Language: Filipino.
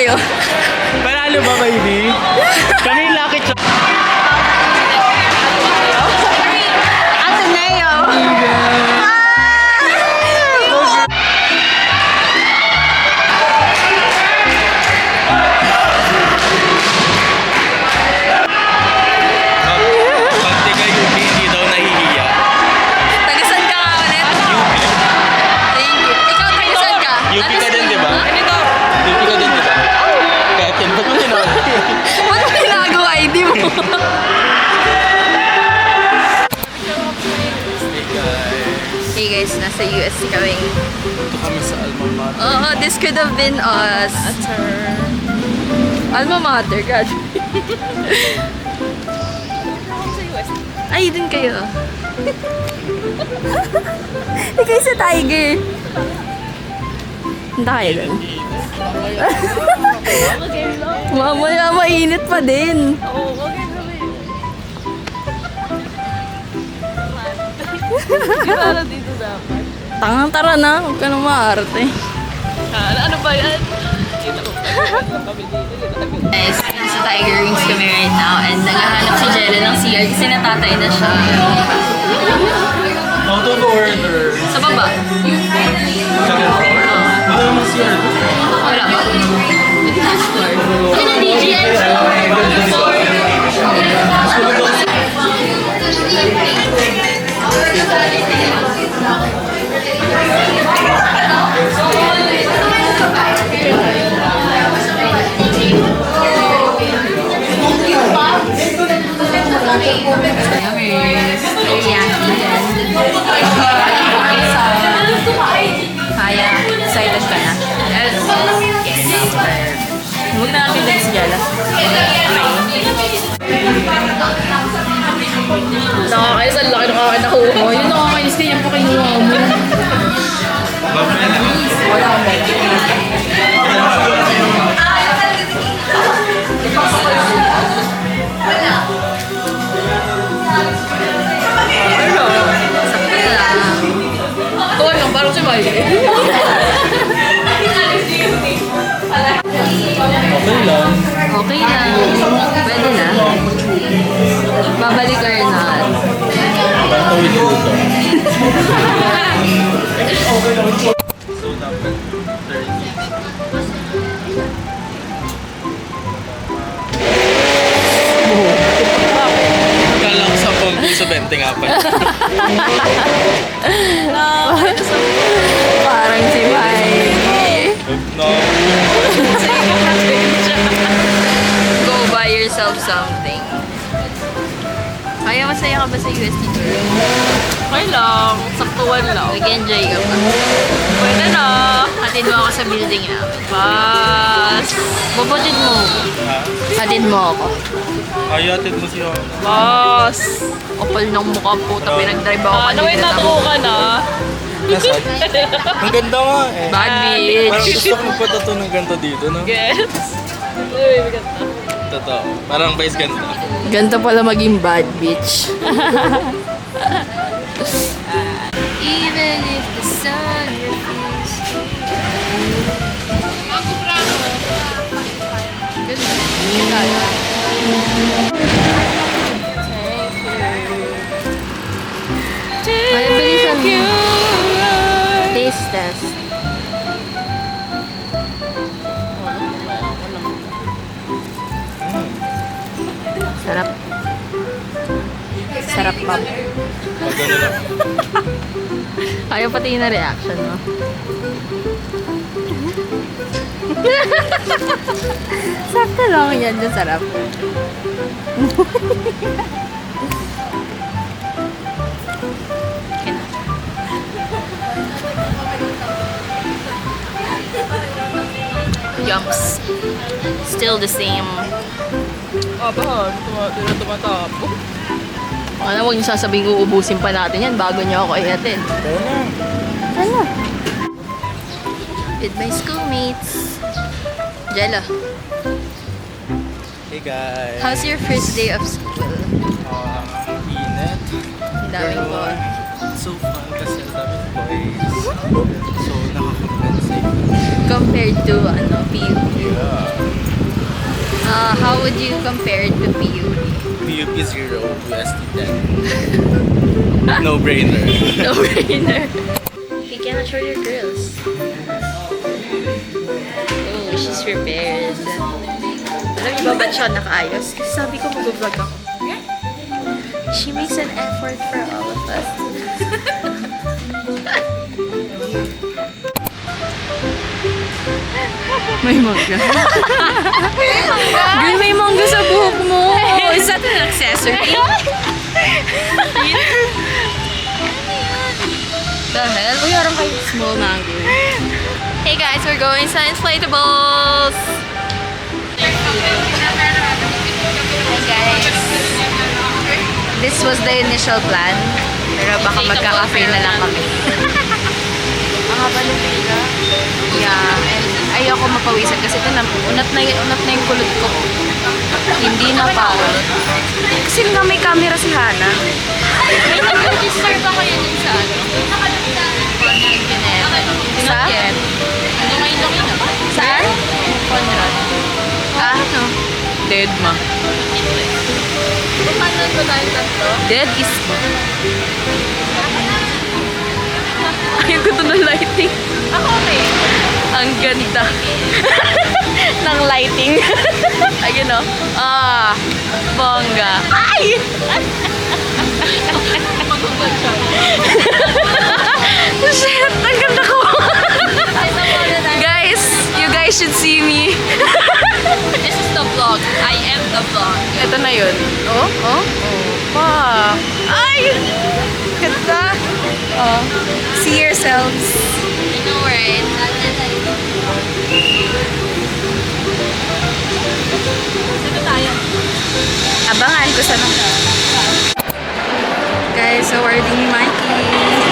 kayo? Panalo ba, baby? Kami yung lucky chop. Ateneo! Pag tiga UP, hindi daw nahihiya. Tagasan ka nga ulit? Thank you. Ikaw, tagasan ka? UP ka din, di ba? UP ka din, di ba? Kaya ba't mo tinawag? Ba't mo tinago ID mo? Hey guys, nasa US kami. Ito kami sa Alma Mater. Oo, this could have been us. Alma Mater, God. Ay, dun kayo. Ikaw sa Tiger. Hindi kayo dun. Mamaya, mainit pa din. Para dito dapat. Tangang tara na, huwag ka na maarte. Ano ba yan? Guys, nasa Tiger Rings kami right now and naghahanap si Jella ng CR kasi natatay na siya. How to order? Sa baba? Second floor? Ano naman siya? Wala ba? Last floor. Ano na DJI? Kaya, excited ka na? Yes. Huwag na natin din si Jella. Nakakainis, ang laki ng akin nakuha mo. Yun nakakainis na yan pa kinuha mo. Wala akong bag. Sakto lang. Tuwan lang, parang si Miley. Okay lang. Okay lang. Pwede na. Babalik or not. Tawid ko ito. So, dapat 30. Kala ko sa pag-uso 20 nga pa. Parang si Miley. No. Go buy yourself something. Kaya masaya ka ba sa UST tour? Okay lang, saktuan lang. Nag-enjoy ka ba? Pwede na. Hatid mo ako sa building namin. Bas. Bubutid mo ako. Hatid mo ako. Ayated mo siya. Bas. Kapal ng mukha po. Pinag-drive ako Naway natuko ka na. Nasaan? Ang ganda nga eh. Bad Parang bitch. gusto ko magpatato ng ganito dito, no? Gets? Uy, maganda. Totoo. Parang vice ganda. Ganto pala maging bad bitch. Even if the sun refused. Ay, bilisan mo. Taste test. Sarap. Sarap, ma'am. Magano lang. Ayaw pati na reaction mo. Sakto lang yan, dyan sarap. Okay na. Yums. Still the same. Abahan, tumatapo. Ano, huwag niyo sasabihin uubusin pa natin yan bago niyo ako ihatid. Ano? With my schoolmates. Jella, Hey guys. how's your first day of school? Init. Ang daming Pero, boy. So fun kasi ang daming boys. So nakaka-compensate. Ikaw compared to PUP? How would you compare it to PUP? PUP 0, UST 10. No brainer. No brainer. You cannot show your girls. Oh, she's prepared. Alam niyo ba ba't siya nakaayos? Kasi sabi ko mag-vlog ako. She makes an effort for all of us. May mangga. Girl, may mangga sa buhok mo. Is that an accessory? The hell? Uy, harang kayo. Small mango. Hey guys, we're going sa inflatables! Hi guys. This was the initial plan. Pero baka magka-cafe na lang kami. Ang haba ng pila. Yeah. And ayoko mapawisan kasi ito unat na yung kulot ko. Hindi na pa. Kasi nga may camera si Hana. May nag-register ba kayo dun sa ano? Sa? Not yet. Ano ngayon lang yun? Saan? Conrad. Ano? Dead ma. Paano ba tayo tatlo? Dead is... Ayaw ko ito ng lighting. Ako okay. Ang ganda. ng lighting. Ayun o. Bongga. Ay! Shit! Ang ganda ko! Guys, you guys should see me. This is the vlog. I am the vlog. Ito na yun. Oh? Oh? Wow. Ay! Ganda. Oh. See yourselves. I know, right? Sino tayo? Abangan ko sa nung. Guys, awarding ni Mikey.